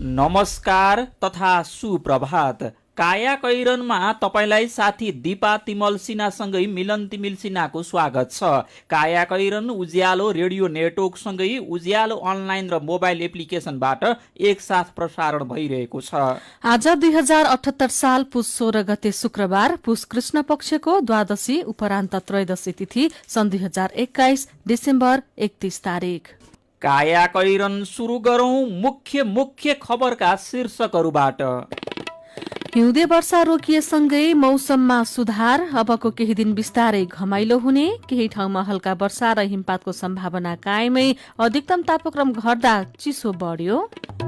नमस्कार तथा सुप्रभात। काया कैरनमा तपाईलाई साथी दीपा तिमल सिन्हासँगै मिलन तिमिल सिन्हाको स्वागत छ। काया कैरन उज्यालो रेडियो नेटवर्कसँगै उज्यालो अनलाइन र मोबाइल एप्लिकेसनबाट एकसाथ प्रसारण भइरहेको छ। आज 2078 साल पुष 16 गते शुक्रबार, पुष कृष्ण पक्षको द्वादशी उपरान्त त्रयोदशी तिथि, सन् 2021 डिसेम्बर 31 तारिक। काया कैरन सुरु गरौं मुख्य खबरका शीर्षकहरूबाट। हिउँदे वर्षा रोकिएसँगै मौसममा सुधार, अबको केही दिन बिस्तारै घमाइलो हुने, केही ठाउँमा हल्का वर्षा र हिमपातको सम्भावना कायमै, अधिकतम तापक्रम घट्दा चिसो बढ्यो।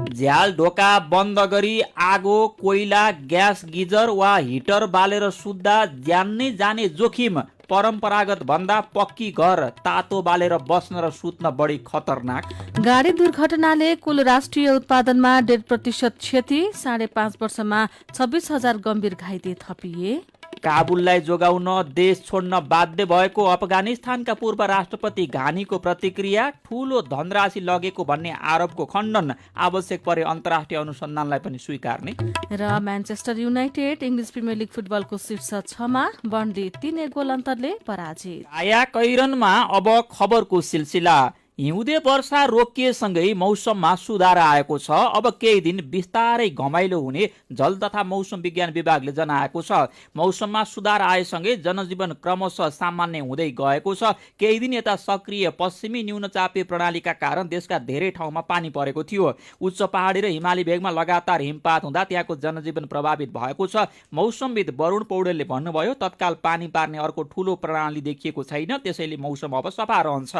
झ्याल ढोका बन्द गरी आगो, कोइला, ग्यास गिजर वा हिटर बालेर सुत्दा ज्यान नै जाने जोखिम। परम्परागत भन्दा पक्की घर तातो बालेर बस्न र सुत्न बढी खतरनाक। गाडी दुर्घटनाले कुल राष्ट्रिय उत्पादनमा 1.5% क्षति, 5.5 वर्षमा 26,000 गम्भीर घाइते थपिए। काबुललाई जोगाउन देश छोड्न बाध्य भएको अफगानिस्तानका पूर्व राष्ट्रपति घानीको प्रतिक्रिया। ठूलो धनराशि लगेको भन्ने आरोपको खण्डन, आवश्यक परे अन्तर्राष्ट्रिय अनुसन्धानलाई पनि स्वीकार्ने। र Manchester United English premier league फुटबलको शीर्ष 6मा बर्नली 3-1 गोल अन्तरले पराजित। काया कैरनमा अब खबरको सिलसिला। हिउँदे वर्षा रोकिएसँगै मौसममा सुधार आएको छ। अब केही दिन बिस्तारै घमाइलो हुने जल तथा मौसम विज्ञान विभागले जनाएको छ। मौसममा सुधार आएसँगै जनजीवन क्रमशः सामान्य हुँदै गएको छ। केही दिन यता सक्रिय पश्चिमी न्यूनचापीय प्रणालीका कारण देशका धेरै ठाउँमा पानी परेको थियो। उच्च पहाडी र हिमाली भेगमा लगातार हिमपात हुँदा त्यहाँको जनजीवन प्रभावित भएको छ। मौसमविद वरुण पौडेलले भन्नुभयो, तत्काल पानी पार्ने अर्को ठूलो प्रणाली देखिएको छैन, त्यसैले मौसम अब सफा रहन्छ।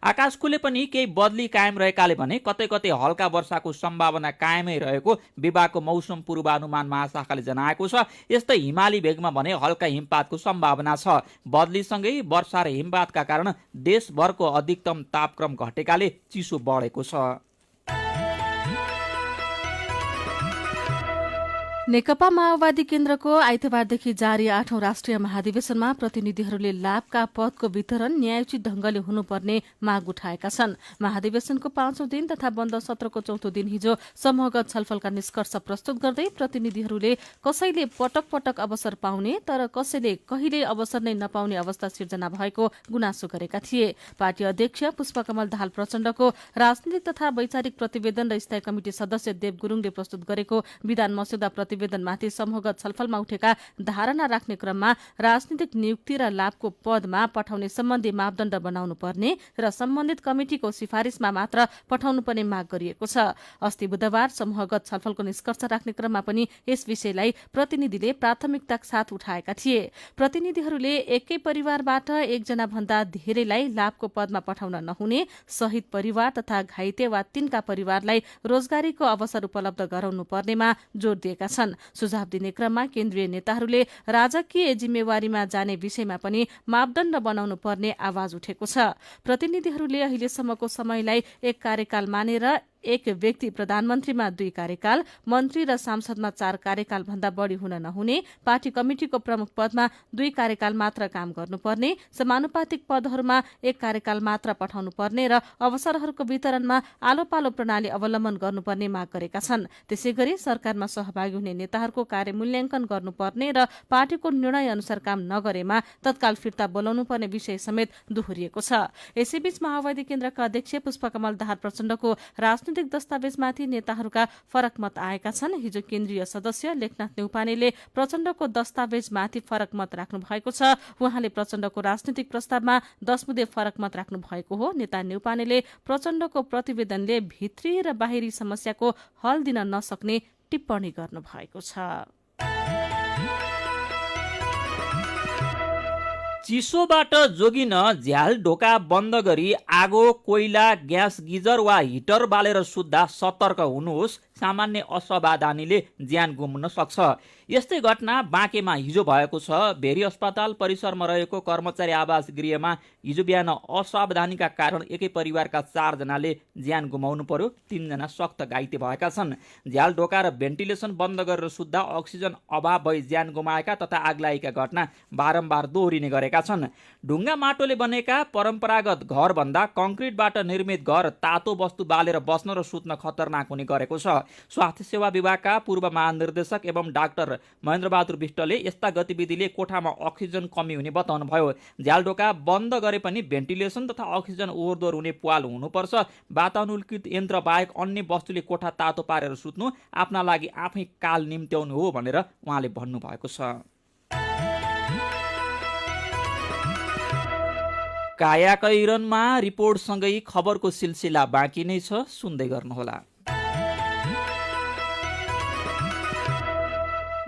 आकाश खुले पनि केही बदली कायम रहेकाले भने कतै कतै हल्का वर्षाको सम्भावना कायमै रहेको विभागको मौसम पूर्वानुमान महाशाखाले जनाएको छ। यस्तै हिमाली भेगमा भने हल्का हिमपातको सम्भावना छ। बदलीसँगै वर्षा र हिमपातका कारण देशभरको अधिकतम तापक्रम घटेकाले चिसो बढेको छ। नेकपा माओवादी केन्द्रको आइतबारदेखि जारी 8औं राष्ट्रिय महाधिवेशनमा प्रतिनिधिहरूले लाभका पदको वितरण न्यायोचित ढंगले हुनुपर्ने माग उठाएका छन्। महाधिवेशनको 5औं दिन तथा बन्द सत्रको 4थो दिन हिजो समूहगत छलफलका निष्कर्ष प्रस्तुत गर्दै प्रतिनिधिहरूले कसैले पटक पटक अवसर पाउने तर कसैले कहिल्यै अवसर नै नपाउने अवस्था सिर्जना भएको गुनासो गरेका थिए। पार्टी अध्यक्ष पुष्पकमल दाहाल प्रचण्डको राजनीतिक तथा वैचारिक प्रतिवेदन र स्थायी कमिटी सदस्य देव गुरुङले प्रस्तुत गरेको विधान मस्यौदा प्रतिवेदनमाथि समूहगत छलफलमा उठेका धारणा राख्ने क्रममा राजनीतिक नियुक्ति र लाभको पदमा पठाउने सम्बन्धी मापदण्ड बनाउनु पर्ने र सम्बन्धित कमिटिको सिफारिसमा मात्र पठाउनु पर्ने माग गरिएको छ। अस्ति बुधबार समूहगत छलफलको निष्कर्ष राख्ने क्रममा पनि यस विषयलाई प्रतिनिधिले प्राथमिकताका साथ उठाएका थिए। प्रतिनिधिहरूले एकै परिवारबाट एकजना भन्दा धेरैलाई लाभको पदमा पठाउन नहुने, शहीद परिवार तथा घाइते वा तिनका परिवारलाई रोजगारीको अवसर उपलब्ध गराउनु पर्नेमा जोड़ दिएका छन्। सुझाव दिने क्रममा केन्द्रीय नेताहरूले राजकीय जिम्मेवारीमा जाने विषयमा पनि मापदण्ड बनाउनु पर्ने आवाज उठेको छ। प्रतिनिधिहरूले अहिलेसम्मको समयलाई एक कार्यकाल मानेर एक व्यक्ति प्रधानमन्त्रीमा 2 कार्यकाल, मन्त्री र सांसदमा 4 कार्यकाल भन्दा बढ़ी हुन नहुने, पार्टी कमिटिको प्रमुख पदमा 2 कार्यकाल मात्र काम गर्नुपर्ने, समानुपातिक पदहरूमा 1 कार्यकाल मात्र पठाउनु पर्ने र अवसरहरूको वितरणमा आलो पालो प्रणाली अवलम्बन गर्नुपर्ने माग गरेका छन्। त्यसैगरी सरकारमा सहभागी हुने नेताहरूको कार्य मूल्याङ्कन गर्नुपर्ने र पार्टीको निर्णय अनुसार काम नगरेमा तत्काल फिर्ता बोलाउनु पर्ने विषय समेत दोहोरिएको छ। यसैबीच माओवादी केन्द्रका अध्यक्ष पुष्पकमल दाहाल प्रचण्डको राजनीतिक दस्तावेजमाथि नेताहरूका फरक मत आएका छन्। हिजो केन्द्रीय सदस्य लेखनाथ न्यौपानेले प्रचण्डको दस्तावेजमाथि फरक मत राख्नु भएको छ। उहाँले प्रचण्डको राजनीतिक प्रस्तावमा 10 बुँदे फरक मत राख्नु भएको हो। नेता न्यौपानेले प्रचण्डको प्रतिवेदनले भित्री र बाहिरी समस्याको हल दिन नसक्ने टिप्पणी गर्नु भएको छ। चिसोबाट जोगिन झ्याल ढोका बन्द गरी आगो, कोइला, ग्यास गिजर वा हिटर बालेर सुत्दा सतर्क हुनुहोस्। सामान्य असावधानीले ज्यान गुम्न सक्छ। यस्तै घटना बाँकेमा हिजो भएको छ। भेरी अस्पताल परिसरमा रहेको कर्मचारी आवास गृहमा हिजो बिहान असावधानीका कारण एकै परिवारका 4 जनाले ज्यान गुमाउनु पर्यो। 3 जना सख्त घाइते भएका छन्। झ्याल ढोका र भेन्टिलेसन बन्द गरेर सुत्दा अक्सिजन अभाव भई ज्यान गुमाएका तथा आगलागीका घटना बारम्बार दोहोरिने गरेका छन्। ढुङ्गा माटोले बनेका परम्परागत घरभन्दा कङ्क्रिटबाट निर्मित घर तातो वस्तु बालेर बस्न र सुत्न खतरनाक हुने गरेको छ। स्वास्थ्य सेवा विभागका पूर्व महानिर्देशक एवं डाक्टर महेन्द्रबहादुर विष्टले यस्ता गतिविधिले कोठामा अक्सिजन कमी हुने बताउनुभयो। झ्यालढोका बन्द गरे पनि भेन्टिलेसन तथा अक्सिजन ओहोरदोहोर हुने प्वाल हुनुपर्छ। वातानुकूलित यन्त्र बाहेक अन्य वस्तुले कोठा तातो पारेर सुत्नु आफ्ना लागि आफै काल निम्त्याउनु हो भनेर उहाँले भन्नुभएको छ। कायाकैरनमा रिपोर्टसँगै खबरको सिलसिला बाँकी नै छ, सुन्दै गर्नुहोला।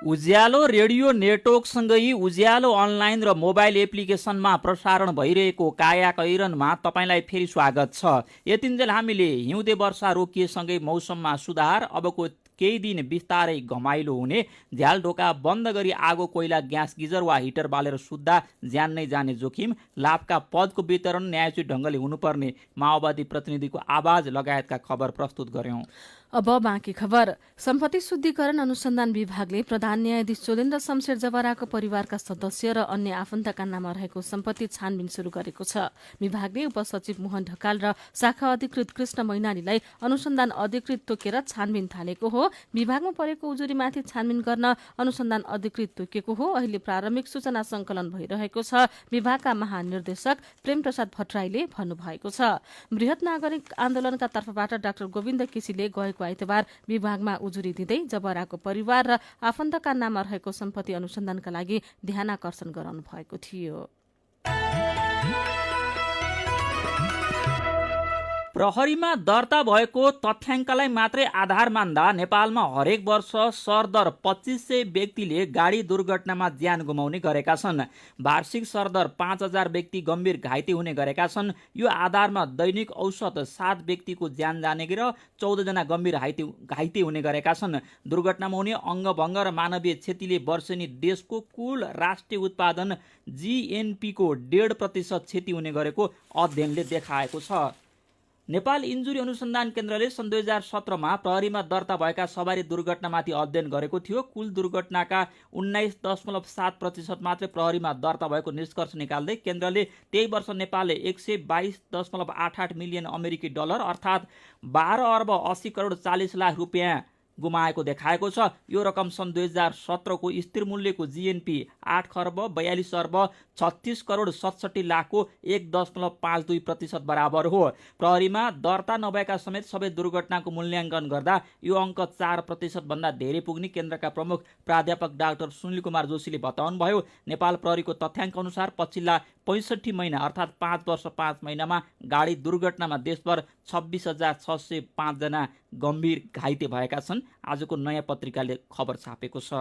उज्यालो रेडियो नेटवर्कसँगै उज्यालो अनलाइन र मोबाइल एप्लिकेसनमा प्रसारण भइरहेको कायाकैरनमा तपाईँलाई फेरि स्वागत छ। यतिन्जेल हामीले हिउँदे वर्षा रोकिएसँगै मौसममा सुधार, अबको केही दिन बिस्तारै घमाइलो हुने, झ्यालढोका बन्द गरी आगो कोइला ग्यास गिजर वा हिटर बालेर सुत्दा ज्यान नै जाने जोखिम, लाभका पदको वितरण न्यायोचित ढङ्गले हुनुपर्ने माओवादी प्रतिनिधिको आवाज लगायतका खबर प्रस्तुत गर्यौं। अब बाँकी खबर। सम्पत्ति शुद्धिकरण अनुसन्धान विभागले प्रधान न्यायाधीश चोलेन्द्र शमशेर जबराको परिवारका सदस्य र अन्य आफन्तका नाममा रहेको सम्पत्ति छानबिन शुरू गरेको छ। विभागले उपसचिव मोहन ढकाल र शाखा अधिकृत कृष्ण मैनालीलाई अनुसन्धान अधिकृत तोकेर छानबिन थालेको हो। विभागमा परेको उजुरीमाथि छानबिन गर्न अनुसन्धान अधिकृत तोकेको हो। अहिले प्रारम्भिक सूचना संकलन भइरहेको छ, विभागका महानिर्देशक प्रेम प्रसाद भट्टराईले भन्नुभएको छ। बृहत नागरिक आन्दोलनका तर्फबाट डाक्टर गोविन्द केसीले गएको आइतबार विभागमा उजुरी दिँदै जबराको परिवार र आफन्तका नाममा रहेको सम्पत्ति अनुसन्धानका लागि ध्यानाकर्षण गराउनु भएको थियो। प्रहरीमा दर्ता भएको तथ्याङ्कलाई मात्रै आधार मान्दा नेपालमा हरेक वर्ष सरदर 2500 व्यक्तिले गाडी दुर्घटनामा ज्यान गुमाउने गरेका छन्। वार्षिक सरदर 5000 व्यक्ति गम्भीर घाइते हुने गरेका छन्। यो आधारमा दैनिक औसत 7 व्यक्तिको ज्यान जाने र 14 जना गम्भीर घाइते हुने गरेका छन्। दुर्घटनामा हुने अङ्गभङ्ग र मानवीय क्षतिले वर्षेनी देशको कुल राष्ट्रिय उत्पादन GNP को 1.5% क्षति हुने गरेको अध्ययनले देखाएको छ। नेपाल इन्जुरी अनुसन्धान केन्द्रले सन् 2017मा प्रहरीमा दर्ता भएका सवारी दुर्घटनामाथि अध्ययन गरेको थियो। कुल दुर्घटनाका 19.7% मात्रै प्रहरीमा दर्ता भएको निष्कर्ष निकाल्दै केन्द्रले त्यही वर्ष नेपालले 122.88 मिलियन अमेरिकी डलर अर्थात् 12 अर्ब 80 करोड 40 लाख रुपियाँ गुमाएको देखाएको छ। यो रकम सन् 2017 को स्थिर मूल्यको GNP 8 खर्ब 42 अर्ब 36 करोड 67 लाखको 1.52% बराबर हो। प्रहरीमा दर्ता नभएका समेत सबै दुर्घटनाको मूल्याङ्कन गर्दा यो अङ्क 4% भन्दा धेरै पुग्ने केन्द्रका प्रमुख प्राध्यापक डाक्टर सुनिल कुमार जोशीले बताउनुभयो। नेपाल प्रहरीको तथ्याङ्क अनुसार पछिल्ला 65 महिना अर्थात् 5 वर्ष 5 महिनामा गाडी दुर्घटनामा देशभर 26,605 जना गम्भीर घाइते भएका छन्। आजको नयाँ पत्रिकाले खबर छापेको छ।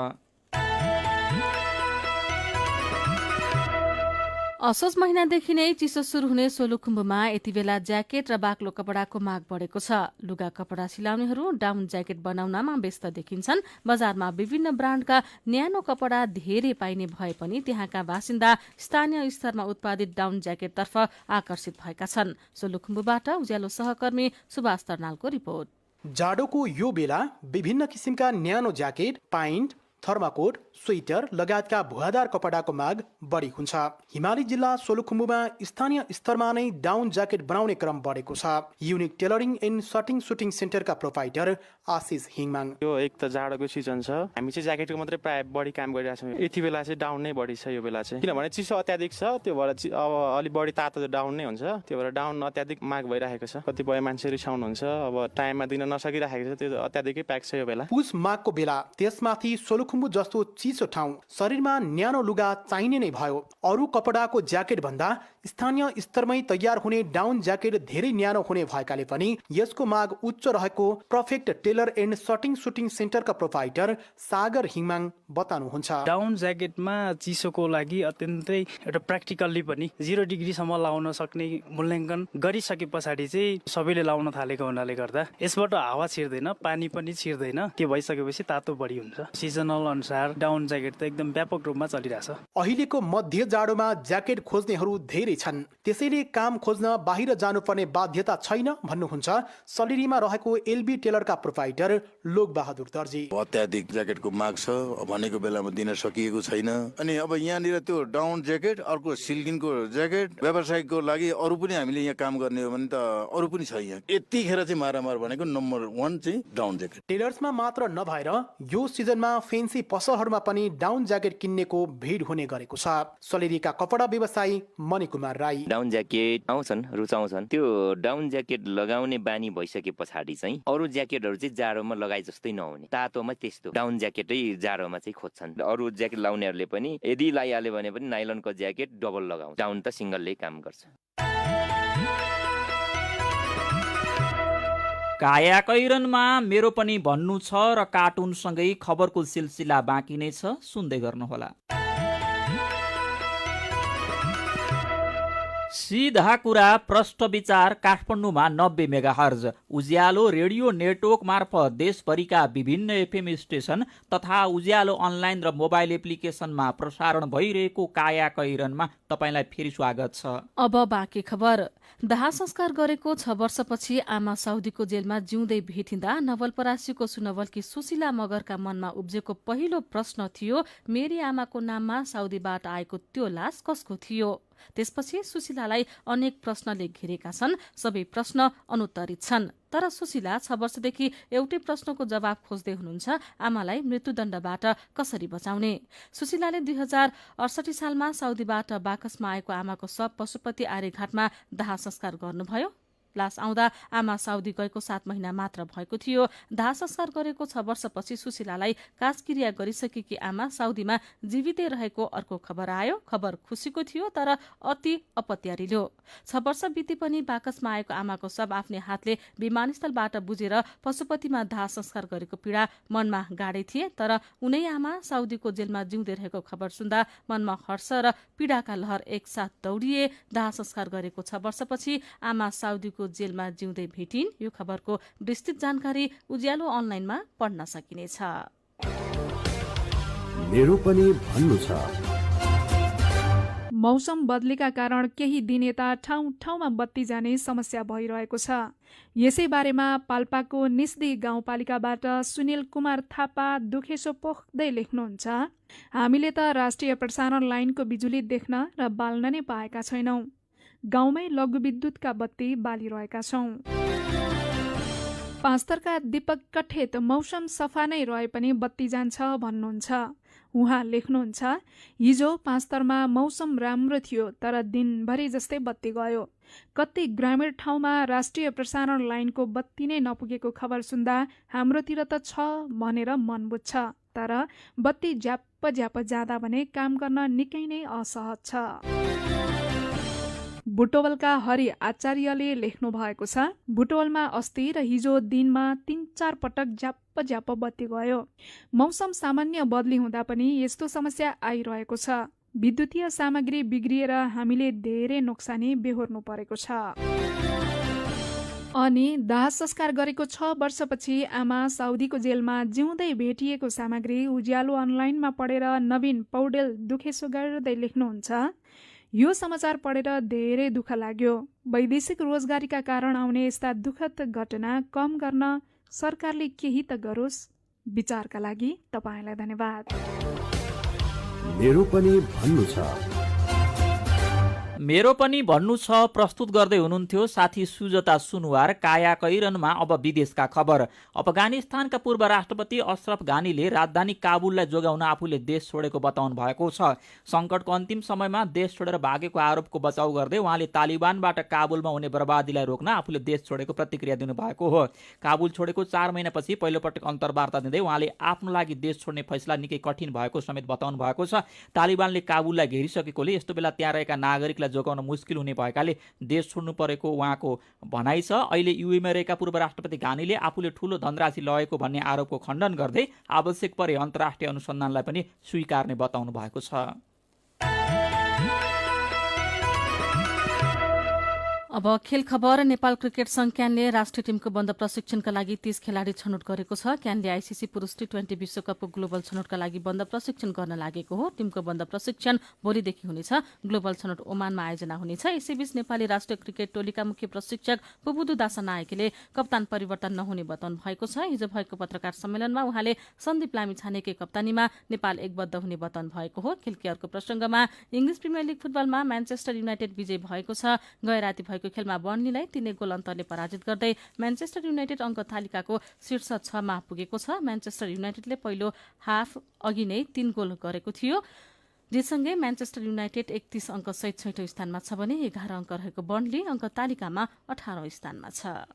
असोज महिनादेखि नै चिसो सुरु हुने सोलुखुम्बुमा यति बेला ज्याकेट र बाक्लो कपडाको माग बढेको छ। लुगा कपडा सिलाउनेहरू डाउन ज्याकेट बनाउनमा व्यस्त देखिन्छन्। बजारमा विभिन्न ब्रान्डका न्यानो कपडा धेरै पाइने भए पनि त्यहाँका बासिन्दा स्थानीय स्तरमा उत्पादित डाउन ज्याकेटतर्फ आकर्षित भएका छन्। सोलुखुम्बुबाट उज्यालो सहकर्मी सुभाष तरनालको रिपोर्ट। जाडोको यो बेला विभिन्न किसिमका न्यानो ज्याकेट, पाइन्ट, थर्माकोट, स्वेटर लगायतका भुवादार कपडाको माग बढी हुन्छ। हिमाली जिल्ला सोलुखुम्बुमा स्थानीय स्तरमा नै डाउन ज्याकेट बनाउने क्रम बढेको छ। Unique tailoring and shirting suiting सेन्टरका प्रोपाइटर आशिष हिङमाङ। यो एक त जाडोको सिजन छ, हामी चाहिँ ज्याकेटको मात्रै प्राय बढी काम गरिरहेको छौँ। यति बेला चाहिँ डाउन नै बढी छ यो बेला चाहिँ, किनभने चिसो अत्याधिक छ। त्यो भएर अब अलि बढी तातो डाउन नै हुन्छ। त्यो भएर डाउन अत्याधिक माग भइरहेको छ। कतिपय मान्छे रिसाउनुहुन्छ, अब टाइममा दिन नसकिरहेको छ। त्यो अत्याधिकै प्याक छ यो बेला। पुस माघको बेला त्यसमाथि सोलुखुम्बु जस्तो चिसो ठाउँ, शरीरमा न्यानो लुगा चाहिने नै भयो। अरू कपडाको ज्याकेट भन्दा स्थानीय स्तरमै तयार हुने डाउन ज्याकेट धेरै न्यानो हुने भएकाले पनि यसको माग उच्च रहेको perfect tailor and shirting suiting सेन्टरका प्रोपाइटर सागर हिङमाङ बताउनुहुन्छ। डाउन ज्याकेटमा चिसोको लागि अत्यन्तै एउटा प्र्याक्टिकल्ली पनि 0 डिग्रीसम्म लाउन सक्ने मूल्याङ्कन गरिसके पछाडि चाहिँ सबैले लाउन थालेको हुनाले गर्दा यसबाट हावा छिर्दैन, पानी पनि छिर्दैन। त्यो भइसकेपछि तातो बढी हुन्छ। सिजनल सिजनल अनुसार डाउन ज्याकेट त एकदम व्यापक रूपमा चलिरहेछ। अहिलेको मध्य जाडोमा ज्याकेट खोज्नेहरू धेरै छन्, त्यसैले काम खोज्न बाहिर जानुपर्ने बाध्यता छैन भन्नुहुन्छ सलिरीमा रहेको एलबी टेलरका प्रोपाइटर लोकबहादुर दर्जी। अत्याधिक ज्याकेटको माग छ, भनेको बेलामा दिन सकिएको छैन। अनि अब यहाँनिर त्यो डाउन ज्याकेट, अर्को सिल्किनको ज्याकेट व्यावसायिकको लागि अरू पनि हामीले यहाँ काम गर्ने हो भने त अरू पनि छ। यहाँ यतिखेर चाहिँ मारामार भनेको नम्बर 1 चाहिँ डाउन ज्याकेट। टेलर्समा मात्र नभएर यो सिजनमा फेन्सी पसलहरूमा पनि डाउन ज्याकेट किन्नेको भिड हुने गरेको छ। सलिरीका कपडा व्यवसायी मणिकुमार राई, डाउन ज्याकेट आउँछन्, रुचाउँछन्। त्यो डाउन ज्याकेट लगाउने बानी भइसके पछाडि चाहिँ अरू ज्याकेटहरू चाहिँ जाडोमा लगाए जस्तै नहुने, तातोमा त्यस्तो डाउन ज्याकेटै जाडोमा चाहिँ खोज्छन्। अरू ज्याकेट लाउनेहरूले पनि यदि लगाइहाल्यो भने पनि नाइलनको ज्याकेट डबल लगाउँछ, डाउन त सिंगलले काम गर्छ। कायाकैरनमा मेरो पनि भन्नु छ र कार्टुनसँगै खबरको सिलसिला बाँकी नै छ, सुन्दै गर्नुहोला। सीधा कुरा प्रष्ट विचार काठमाडौँमा 90 मेगाहर्ज उज्यालो रेडियो नेटवर्क मार्फत देशभरिका विभिन्न एफएम स्टेशन तथा उज्यालो अनलाइन र मोबाइल एप्लिकेसनमा प्रसारण भइरहेको कायाकैरनमा तपाईलाई फेरि स्वागत छ। अब बाँकी खबर। दाह संस्कार गरेको 6 वर्षपछि आमा साउदीको जेलमा जिउँदै भेटिँदा नवलपरासीको सुनवलकी सुशीला मगरका मनमा उब्जेको पहिलो प्रश्न थियो, मेरी आमाको नाममा साउदीबाट आएको त्यो लास कसको थियो? त्यसपछि सुशीलालाई अनेक प्रश्नले घेरेका छन्, सबै प्रश्न अनुत्तरित छन्। तर सुशीला 6 वर्षदेखि एउटै प्रश्नको जवाब खोज्दै हुनुहुन्छ, आमालाई मृत्युदण्डबाट कसरी बचाउने। सुशीलाले 2068 सालमा साउदीबाट बाकसमा आएको आमाको शव पशुपति आर्यघाटमा दाह संस्कार गर्नुभयो। लास आउँदा आमा साउदी गएको 7 महिना मात्र भएको थियो। दाह संस्कार गरेको 6 वर्षपछि सुशीलालाई काजक्रिया गरिसकेकी आमा साउदीमा जीवितै रहेको अर्को खबर आयो। खबर खुसीको थियो तर अति अपत्यारिलो। 6 वर्ष बिते पनि बाकसमा आएको आमाको शव आफ्नै हातले विमानस्थलबाट बुझेर पशुपतिमा दाह संस्कार गरेको पीडा मनमा गाडे थिए। तर उनै आमा साउदीको जेलमा जिउँदै रहेको खबर सुन्दा मनमा हर्ष र पीडाका लहर एकसाथ दौडिए। दाह संस्कार गरेको 6 वर्षपछि आमा साउदीको जेलमा जिउँदै भेटिन्। यो खबरको विस्तृत जानकारी उज्यालो अनलाइनमा पढ्न सकिनेछ। मेरो पनि भन्नु छ। मौसम बदलीका कारण केही दिन यता ठाउँ ठाउँमा बत्ती जाने समस्या भइरहेको छ। यसै बारेमा पाल्पाको निस्दी गाउँपालिकाबाट सुनिल कुमार थापा दुखेसो पोख्दै लेख्नुहुन्छ, हामीले त राष्ट्रिय प्रसारण लाइनको बिजुली देख्न र बाल्न नै पाएका छैनौं। गाउँमै लघुविद्युतका बत्ती बालिरहेका छौं। पाँचथरका दीपक कठेत मौसम सफा नै रहे पनि बत्ती जान्छ भन्नुहुन्छ। उहाँ लेख्नुहुन्छ, हिजो पाँचथरमा मौसम राम्रो थियो तर दिनभरि जस्तै बत्ती गयो। कति ग्रामीण ठाउँमा राष्ट्रिय प्रसारण लाइनको बत्ती नै नपुगेको खबर सुन्दा हाम्रोतिर त छ भनेर मन बुझ्छ, तर बत्ती ज्याप्प जाँदा भने काम गर्न निकै नै असहज छ। बुटवलका हरि आचार्यले लेख्नु भएको छ, बुटवलमा अस्ति र हिजो दिनमा 3-4 पटक ज्याप्प बत्ती गयो। मौसम सामान्य बदली हुँदा पनि यस्तो समस्या आइरहेको छ। विद्युतीय सामग्री बिग्रिएर हामीले धेरै नोक्सानी बेहोर्नु परेको छ। अनि दाह संस्कार गरेको 6 वर्षपछि आमा साउदीको जेलमा जिउँदै भेटिएको सामग्री उज्यालो अनलाइनमा पढेर नवीन पौडेल दुखेसो गर्दै लेख्नुहुन्छ, यो समाचार पढेर धेरै दुःख लाग्यो। वैदेशिक रोजगारीका कारण आउने यस्ता दुःखद घटना कम गर्न सरकारले केही त गरोस्। विचारका लागि तपाईलाई धन्यवाद। मेरो पनि भन्नु छ। मेरो पनि भन्नु छ प्रस्तुत गर्दै हुनुहुन्थ्यो साथी सुजता सुनुवार। कायाकैरनमा अब विदेशका खबर। अफगानिस्तानका पूर्व राष्ट्रपति अशरफ गानीले राजधानी काबुललाई जोगाउन आफूले देश छोडेको बताउनु भएको छ। संकटको अन्तिम समयमा देश छोडेर भागेको आरोपको बचाउ गर्दै उहाँले तालिबानबाट काबुलमा हुने बर्बादीलाई रोक्न आफूले देश छोडेको प्रतिक्रिया दिनुभएको हो। काबुल छोडेको 4 महिनापछि पहिलोपटक अन्तर्वार्ता दिँदै उहाँले आफ्नो लागि देश छोड्ने फैसला निकै कठिन भएको समेत बताउनु भएको छ। तालिबानले काबुललाई घेरिसकेकोले यस्तो बेला त्यहाँ रहेका नागरिकलाई जोगाउन मुस्किल हुने भएकाले देश छोड्नु परेको उहाँको भनाइ छ। अहिले युएमा रहेका पूर्व राष्ट्रपति घानीले आफूले ठूलो धनराशि लगेको भन्ने आरोपको खण्डन गर्दै आवश्यक परे अन्तर्राष्ट्रिय अनुसन्धानलाई पनि स्वीकार्ने बताउनु भएको छ। अब खेल खबर। नेपाल क्रिकेट संघ क्यानले राष्ट्रिय टिमको बन्द प्रशिक्षणका लागि 30 खेलाडी छनौट गरेको छ। क्यानले आईसीसी पुरुष टी20 विश्वकपको ग्लोबल छनौटका लागि बन्द प्रशिक्षण गर्न लागेको हो। टिमको बन्द प्रशिक्षण भोलिदेखि हुनेछ। ग्लोबल छनौट ओमानमा आयोजना हुनेछ। यसैबीच नेपाली राष्ट्रिय क्रिकेट टोलीका मुख्य प्रशिक्षक पुबुदु दासा नायकेले कप्तान परिवर्तन नहुने बताउनु भएको छ। हिजो भएको पत्रकार सम्मेलनमा उहाँले सन्दीप लामिछानेकै कप्तानीमा नेपाल एकबद्ध हुने बताउनु भएको हो। खेलकी अर्को प्रसंगमा इंग्लिश प्रिमियर लिग फुटबलमा म्यानचेस्टर युनाइटेड विजय भएको छ। गए राति भएको खेलमा बर्नलीलाई 3 गोल अन्तरले पराजित गर्दै म्यानचेस्टर युनाइटेड अंक तालिकाको शीर्ष 6 मा पुगेको छ। म्यानचेस्टर युनाइटेडले पहिलो हाफ अघि नै 3 गोल गरेको थियो। जेसँगै म्यानचेस्टर युनाइटेड 31 अंक सहित 6औं स्थानमा छ भने 11 अंक रहेको बर्नली अंक तालिकामा 18औं स्थानमा छ।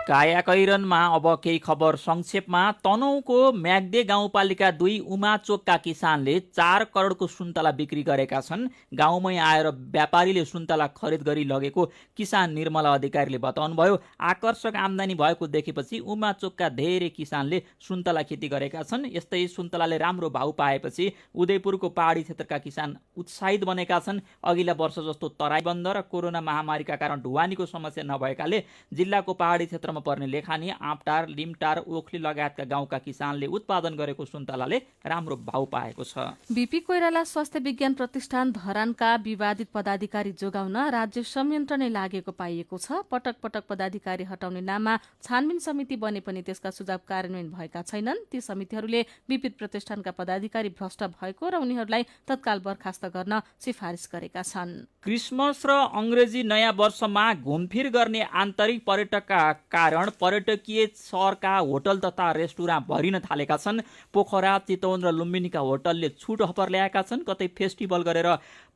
कायाकैरनमा अब केही खबर संक्षेपमा। तनहुँको म्याग्दे गाउँपालिका 2 उमाचोकका किसानले 4 करोडको सुन्तला बिक्री गरेका छन्। गाउँमै आएर व्यापारीले सुन्तला खरिद गरी लगेको किसान निर्मला अधिकारीले बताउनुभयो। आकर्षक आमदानी भएको देखेपछि उमाचोकका धेरै किसानले सुन्तला खेती गरेका छन्। यस्तै सुन्तलाले राम्रो भाउ पाएपछि उदयपुरको पहाडी क्षेत्रका किसान उत्साहित बनेका छन्। अघिल्ला वर्ष जस्तो तराई बन्द र कोरोना महामारीका कारण ढुवानीको समस्या नभएकाले जिल्लाको पहाडी क्षेत्र पर्ने लेखानी, आँपटार, लिमटार, ओखली लगायतका गाउँका किसानले उत्पादन गरेको सुन्तलाले राम्रो भाउ पाएको छ। बीपी कोइराला स्वास्थ्य विज्ञान प्रतिष्ठान धरानका विवादित पदाधिकारी जोगाउन राज्य संयन्त्र नै लागेको पाइएको छ। पटक पटक पदाधिकारी हटाउने नाममा छानबिन समिति बने पनि त्यसका सुझाव कार्यान्वयन भएका छैनन्। ती समितिहरूले बीपी प्रतिष्ठानका पदाधिकारी भ्रष्ट भएको र उनीहरूलाई तत्काल बर्खास्त गर्न सिफारिस गरेका छन्। क्रिसमस र अंग्रेजी नयाँ वर्षमा घुमफिर गर्ने आन्तरिक पर्यटकका कारण पर्यटकीय सहरका होटल तथा रेस्टुरेन्ट भरिन थालेका छन्। पोखरा, चितवन र लुम्बिनीका होटलले छुट अफर ल्याएका छन्। कतै फेस्टिभल गरेर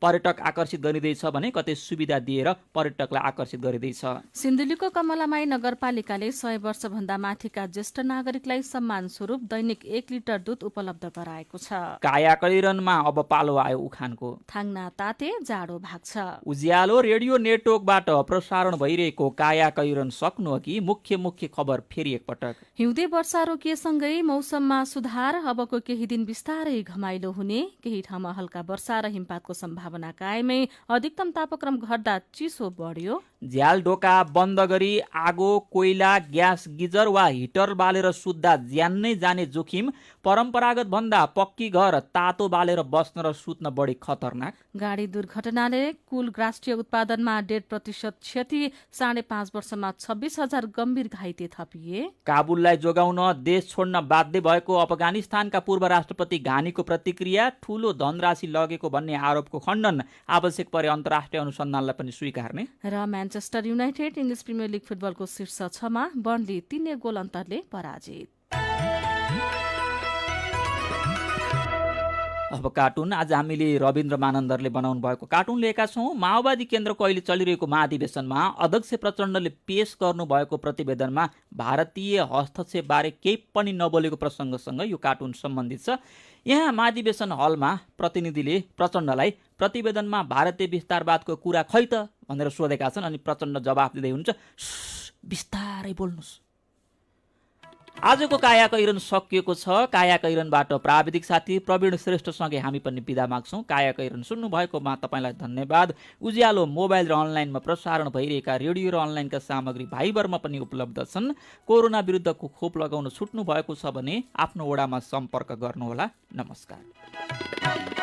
पर्यटक आकर्षित गरिँदैछ भने कतै सुविधा दिएर पर्यटकलाई आकर्षित गरिँदैछ। सिन्धुलीको कमलामाई नगरपालिकाले 100 वर्षभन्दा माथिका ज्येष्ठ नागरिकलाई सम्मान स्वरूप दैनिक 1 लिटर दूध उपलब्ध गराएको छ। कायाकैरनमा अब पालो आयो उखानको। थाङ्ना ताते जाडो भाग्छ। उज्यालो रेडियो नेटवर्कबाट प्रसारण भइरहेको कायाकैरन सक्नु अघि मुख्य खबर फेरि एकपटक। हिउँदे वर्षा रोकिएसँगै मौसममा सुधार। अबको केही दिन बिस्तारै घमाइलो हुने। केही ठाउँमा हल्का वर्षा र हिमपातको सम्भावना कायमै। अधिकतम तापक्रम घट्दा चिसो बढ्यो। झ्याल ढोका बन्द गरी आगो, कोइला, ग्यास गिजर वा हिटर बालेर सुत्दा ज्यान नै जाने जोखिम। परम्परागत भन्दा पक्की घर तातो बालेर बस्न र सुत्न बढी खतरनाक। गाडी दुर्घटनाले कुल राष्ट्रिय उत्पादनमा 1.5% क्षति। 5.5 वर्षमा 26,000 गम्भीर घाइते थपिए। काबुललाई जोगाउन देश छोड्न बाध्य भएको अफगानिस्तानका पूर्व राष्ट्रपति घानीको प्रतिक्रिया। ठूलो धनराशि लगेको भन्ने आरोपको खण्डन। आवश्यक परे अन्तर्राष्ट्रिय अनुसन्धानलाई पनि स्वीकार्ने। र Manchester United English premier league फुटबलको शीर्ष 6 मा बर्नली 3 गोल अन्तरले पराजित। अब कार्टुन। आज हामीले रविन्द्र मानन्दरले बनाउनु भएको कार्टुन लिएका छौँ। माओवादी केन्द्रको अहिले चलिरहेको महाधिवेशनमा अध्यक्ष प्रचण्डले पेश गर्नुभएको प्रतिवेदनमा भारतीय हस्तक्षेपबारे केही पनि नबोलेको प्रसङ्गसँग यो कार्टुन सम्बन्धित छ। यहाँ महाधिवेशन हलमा प्रतिनिधिले प्रचण्डलाई प्रतिवेदनमा भारतीय विस्तारवादको कुरा खै त भनेर सोधेका छन्। अनि प्रचण्ड जवाफ दिँदै हुन्छ, बिस्तारै बोल्नुहोस्। आजको कायाकैरन सकिएको छ। कायाकैरनबाट प्राविधिक साथी प्रवीण श्रेष्ठसँगै हामी पनि बिदा माग्छौँ। कायाकैरन सुन्नु भएकोमा तपाईँलाई धन्यवाद। उज्यालो मोबाइल र अनलाइनमा प्रसारण भइरहेका रेडियो र अनलाइनका सामग्री भाइबरमा पनि उपलब्ध छन्। कोरोना विरुद्धको खोप लगाउन छुट्नु भएको छ भने आफ्नो वडामा सम्पर्क गर्नुहोला। नमस्कार।